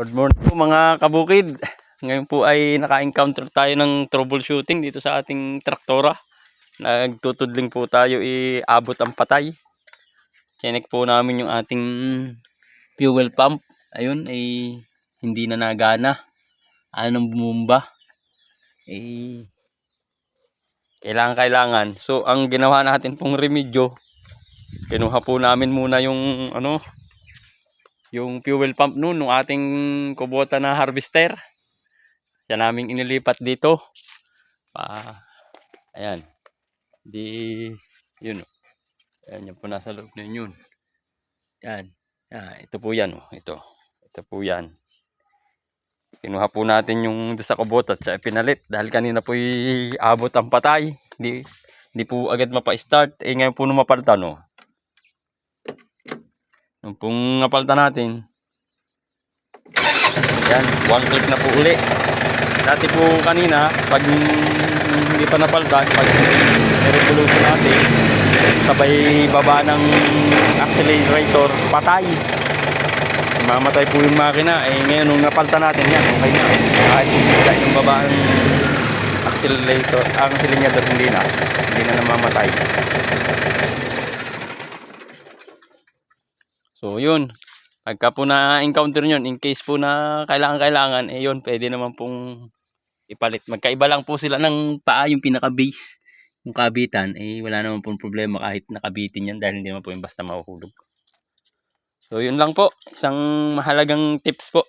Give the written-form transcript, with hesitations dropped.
Good morning po mga kabukid. Ngayon po ay naka-encounter tayo ng troubleshooting dito sa ating traktora. Nagtutudling po tayo iabot ang patay. Check po namin yung ating fuel pump. Ayun ay hindi na nagana. Anong bumumba. Kailangan. So ang ginawa natin pong remedyo, kinuha po namin muna yung yung fuel pump nung ating Kubota na harvester. Yan namin inilipat dito. Ayan. Yun. Ayan, yan po nasa loob na yun. Yan. Ito po yan. Ito po yan. Kinuha po natin yung sa Kubota at pinalit. Dahil kanina po abot ang patay. Hindi po agad mapa-start. Ngayon po nung mapalitan. Nung pong napalitan natin. Yan. One click na po uli. Dati po kanina, pag hindi pa napalitan, pag i-revolution natin, sabay baba ng accelerator, patay. Mamatay po yung makina. Ngayon nung napalitan natin yan, okay na. Kahit yung baba ng accelerator, ang silinyador hindi na namamatay. So yun, pagka po na-encounter nyo, in case po na kailangan, yun, pwede naman pong ipalit. Magkaiba lang po sila ng paa, yung pinaka-base, yung kabitan, wala naman pong problema kahit nakabitin yan dahil hindi naman po yung basta mahuhulog. So yun lang po, isang mahalagang tips po.